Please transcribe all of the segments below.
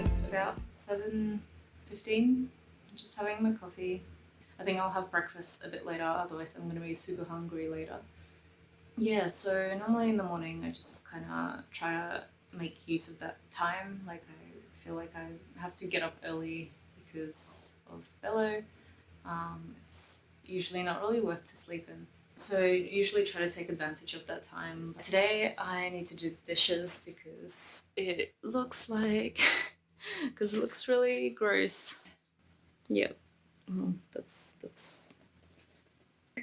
It's about 7:15. Just having my coffee. I think I'll have breakfast a bit later, otherwise I'm going to be super hungry later. Yeah, so normally in the morning I just kind of try to make use of that time. Like I feel like I have to get up early because of Bello. It's usually not really worth to sleep in. So I usually try to take advantage of that time. Today I need to do the dishes because it looks like, because it looks really gross. Yep, that's.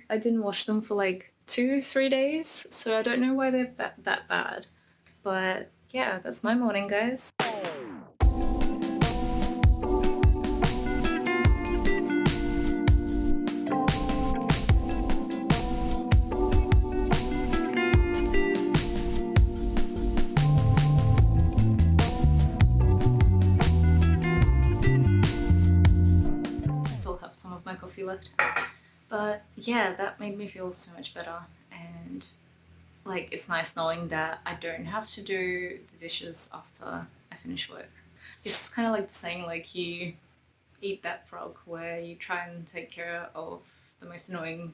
I didn't wash them for like 2, 3 days, so I don't know why they're that bad. But yeah, that's my morning, guys. I still have some of my coffee left. But yeah, that made me feel so much better. And like, it's nice knowing that I don't have to do the dishes after I finish work. It's kind of like the saying, like, you eat that frog, where you try and take care of the most annoying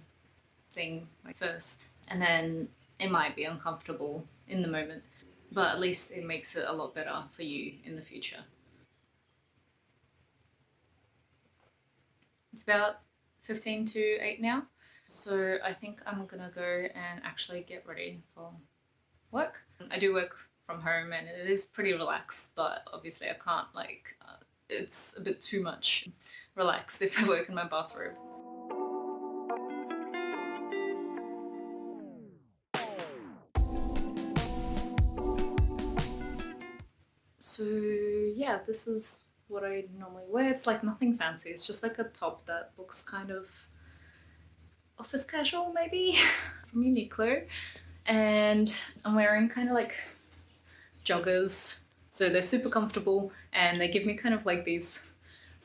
thing like first, and then it might be uncomfortable in the moment, but at least it makes it a lot better for you in the future. It's about 15 to 8 now, so I think I'm gonna go and actually get ready for work. I do work from home and it is pretty relaxed, but obviously I can't it's a bit too much relaxed if I work in my bathrobe. So yeah, this is what I normally wear. It's like nothing fancy. It's just like a top that looks kind of office casual maybe from Uniqlo. And I'm wearing kind of like joggers. So they're super comfortable and they give me kind of like these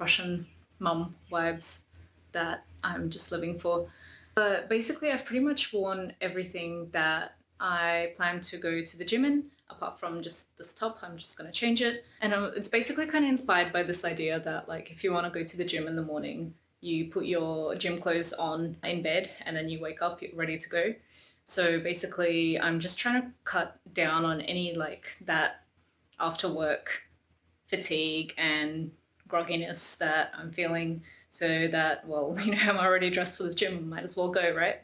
Russian mum vibes that I'm just living for. But basically I've pretty much worn everything that I plan to go to the gym in, apart from just this top. I'm just going to change it. And it's basically kind of inspired by this idea that, like, if you want to go to the gym in the morning, you put your gym clothes on in bed and then you wake up ready to go. So basically I'm just trying to cut down on any like that after work fatigue and grogginess that I'm feeling, so that, well, I'm already dressed for the gym, might as well go, right?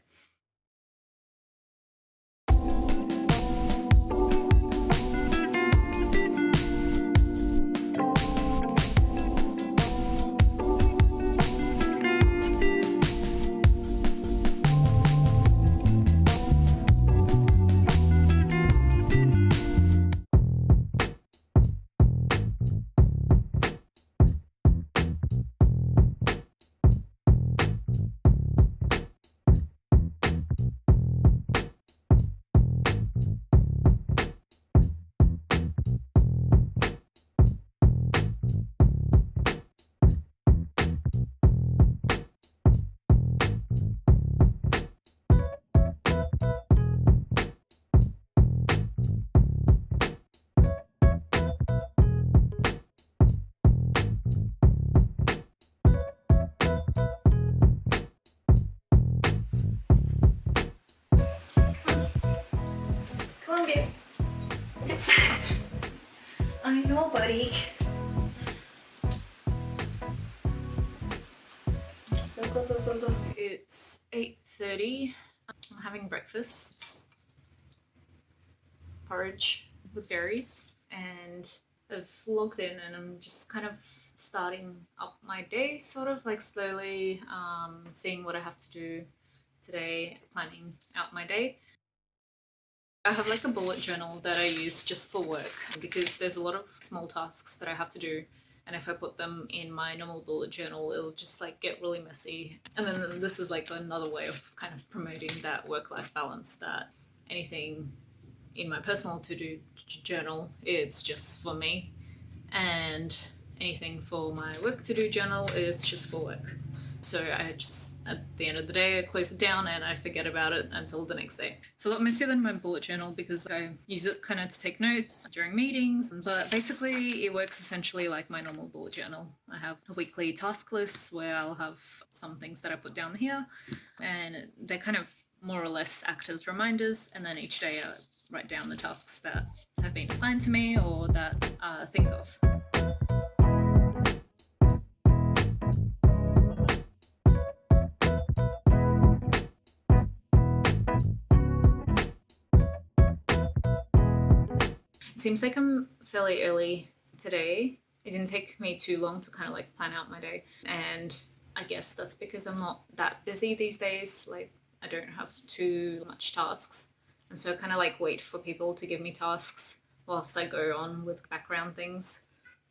Come on, babe. I know, buddy. Go, go, go, go, go. It's 8:30. I'm having breakfast. Porridge with berries. And I've logged in and I'm just kind of starting up my day, sort of like slowly seeing what I have to do today, planning out my day. I have like a bullet journal that I use just for work because there's a lot of small tasks that I have to do, and if I put them in my normal bullet journal it'll just like get really messy. And then this is like another way of kind of promoting that work-life balance, that anything in my personal to-do journal, it's just for me, and anything for my work to-do journal is just for work. So I just, at the end of the day, I close it down and I forget about it until the next day. It's a lot messier than my bullet journal because I use it kind of to take notes during meetings. But basically, it works essentially like my normal bullet journal. I have a weekly task list where I'll have some things that I put down here, and they kind of more or less act as reminders. And then each day I write down the tasks that have been assigned to me or that I think of. It seems like I'm fairly early today. It didn't take me too long to kind of like plan out my day. And I guess that's because I'm not that busy these days. Like, I don't have too much tasks. And so I kind of like wait for people to give me tasks whilst I go on with background things.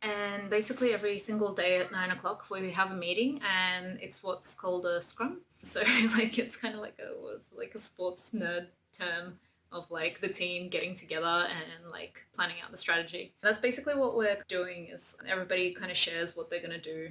And basically every single day at 9 o'clock we have a meeting, and it's what's called a scrum. So like it's kind of like a sports nerd term of like the team getting together and like planning out the strategy. That's basically what we're doing, is everybody kind of shares what they're going to do,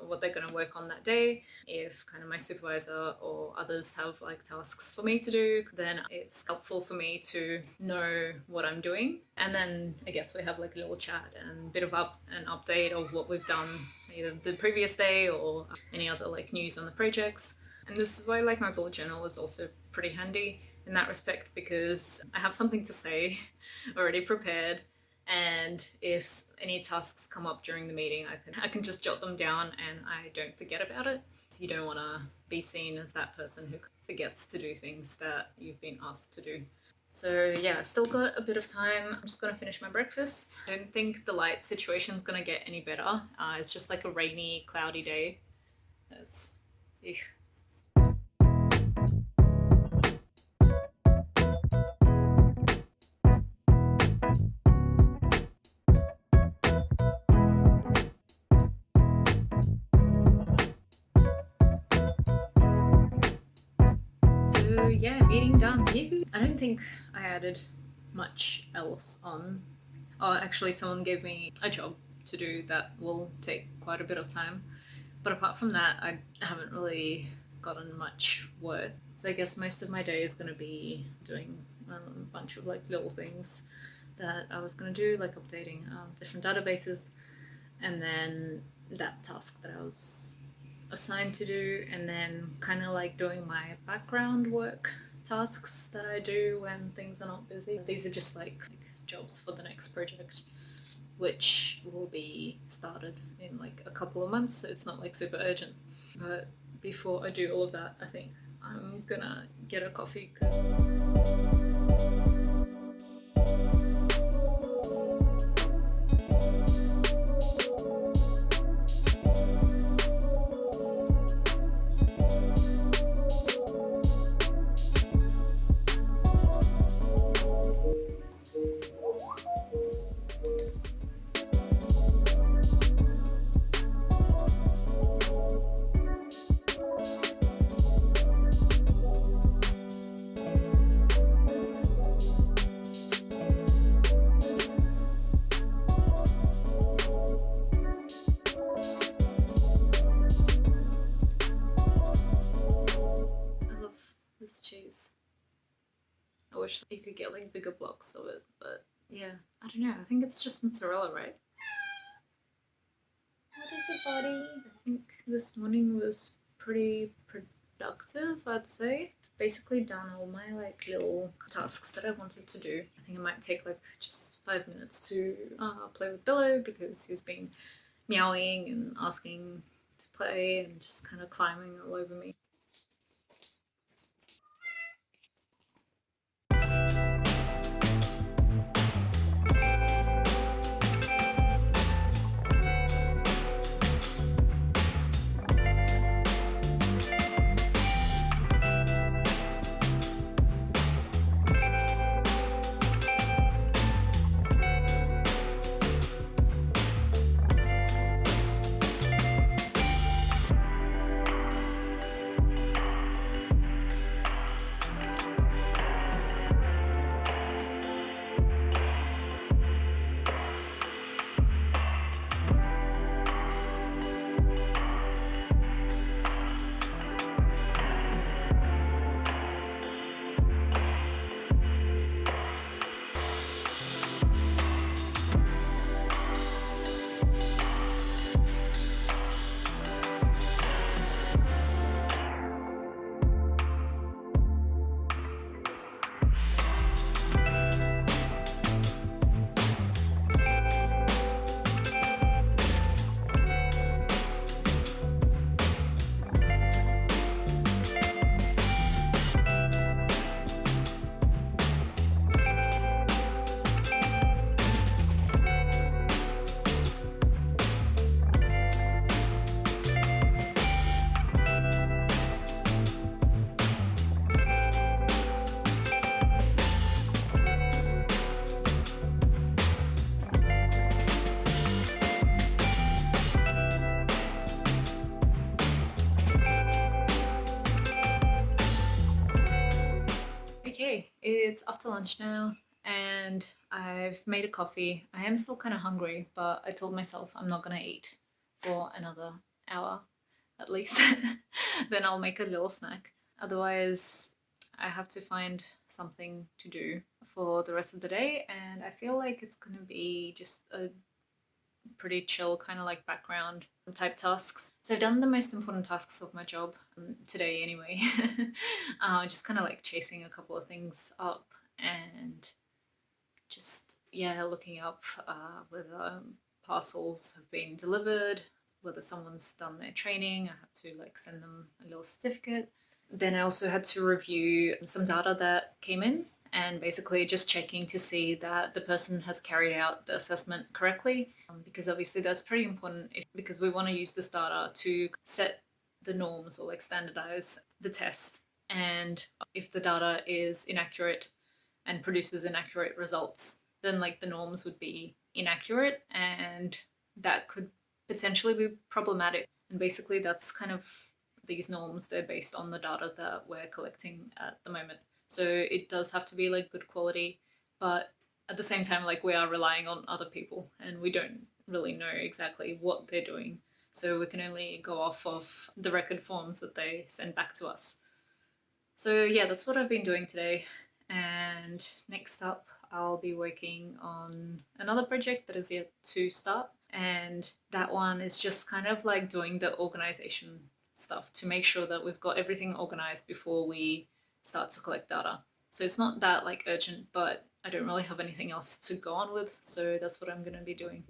what they're going to work on that day. If kind of my supervisor or others have like tasks for me to do, then it's helpful for me to know what I'm doing. And then I guess we have like a little chat and a bit of an update of what we've done either the previous day or any other like news on the projects. And this is why like my bullet journal is also pretty handy in that respect, because I have something to say already prepared, and if any tasks come up during the meeting, I can just jot them down and I don't forget about it. So you don't want to be seen as that person who forgets to do things that you've been asked to do. So yeah, I've still got a bit of time. I'm just going to finish my breakfast. I don't think the light situation's going to get any better. It's just like a rainy, cloudy day. It's... So yeah, meeting done. I don't think I added much else on. Oh, actually someone gave me a job to do that will take quite a bit of time. But apart from that, I haven't really gotten much work. So I guess most of my day is going to be doing a bunch of like little things that I was going to do, like updating different databases, and then that task that I was assigned to do, and then kind of like doing my background work tasks that I do when things are not busy. These are just like jobs for the next project, which will be started in like a couple of months, so it's not like super urgent. But before I do all of that, I think I'm gonna get a coffee. Cheese. I wish you could get like bigger blocks of it, but yeah, I don't know. I think it's just mozzarella, right? What is it, buddy? I think this morning was pretty productive, I'd say. Basically done all my like little tasks that I wanted to do. I think it might take like just 5 minutes to play with Billo, because he's been meowing and asking to play and just kind of climbing all over me. It's after lunch now, and I've made a coffee. I am still kind of hungry, but I told myself I'm not gonna eat for another hour at least. Then I'll make a little snack. Otherwise, I have to find something to do for the rest of the day, and I feel like it's gonna be just a pretty chill kind of like background type tasks. So I've done the most important tasks of my job today anyway. Just kind of like chasing a couple of things up and just, yeah, looking up whether parcels have been delivered, whether someone's done their training. I have to like send them a little certificate. Then I also had to review some data that came in and basically just checking to see that the person has carried out the assessment correctly, because obviously that's pretty important because we want to use this data to set the norms or like standardize the test. And if the data is inaccurate and produces inaccurate results, then like the norms would be inaccurate and that could potentially be problematic. And basically that's kind of these norms, they're based on the data that we're collecting at the moment. So it does have to be like good quality, but at the same time, like we are relying on other people and we don't really know exactly what they're doing. So we can only go off of the record forms that they send back to us. So yeah, that's what I've been doing today. And next up, I'll be working on another project that is yet to start. And that one is just kind of like doing the organization stuff to make sure that we've got everything organized before we start to collect data. So it's not that like urgent, but I don't really have anything else to go on with. So that's what I'm going to be doing.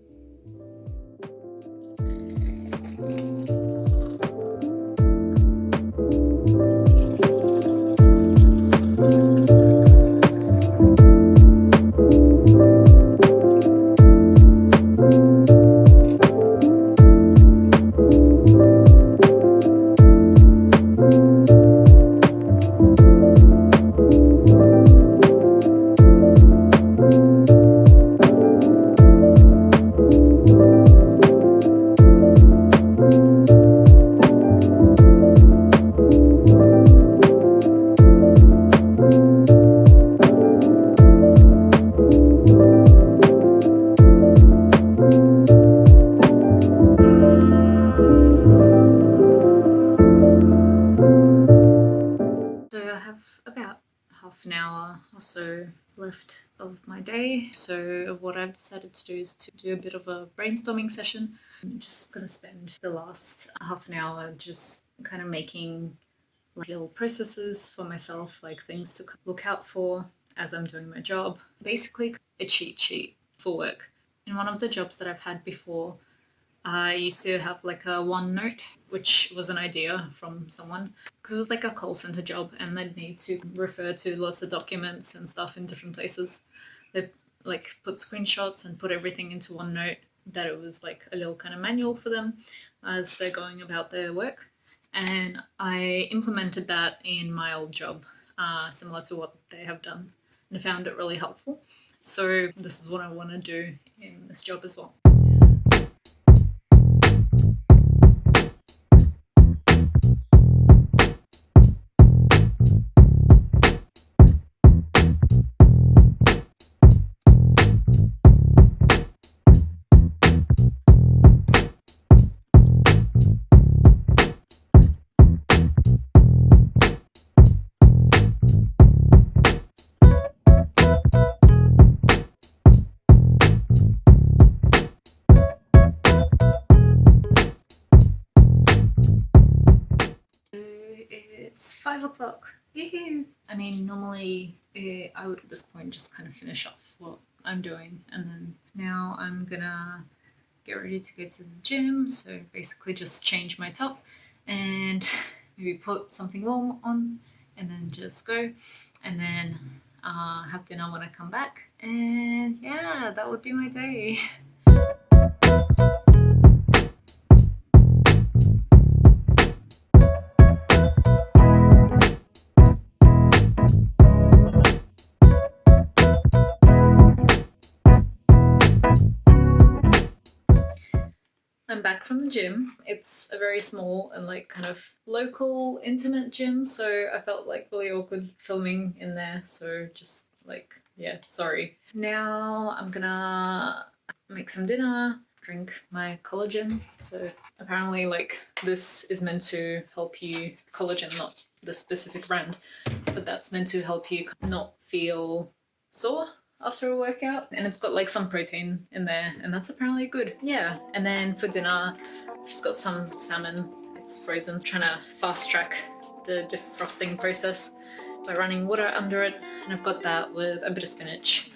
About half an hour or so left of my day. So what I've decided to do is to do a bit of a brainstorming session. I'm just going to spend the last half an hour just kind of making like little processes for myself, like things to look out for as I'm doing my job. Basically a cheat sheet for work. In one of the jobs that I've had before, I used to have like a OneNote, which was an idea from someone, because it was like a call center job and they'd need to refer to lots of documents and stuff in different places. They'd like put screenshots and put everything into OneNote, that it was like a little kind of manual for them as they're going about their work. And I implemented that in my old job, similar to what they have done, and I found it really helpful. So this is what I want to do in this job as well. It's 5 o'clock. Yahoo! I mean, normally I would at this point just kind of finish off what I'm doing, and then now I'm gonna get ready to go to the gym. So basically just change my top and maybe put something warm on and then just go, and then have dinner when I come back. And yeah, that would be my day. I'm back from the gym. It's a very small and like kind of local, intimate gym, so I felt like really awkward filming in there. So just like, yeah, sorry. Now I'm gonna make some dinner, drink my collagen. So apparently like this is meant to help you, collagen, not the specific brand, but that's meant to help you not feel sore after a workout, and it's got like some protein in there, and that's apparently good. Yeah. And then for dinner, I've just got some salmon. It's frozen. Trying to fast track the defrosting process by running water under it, and I've got that with a bit of spinach.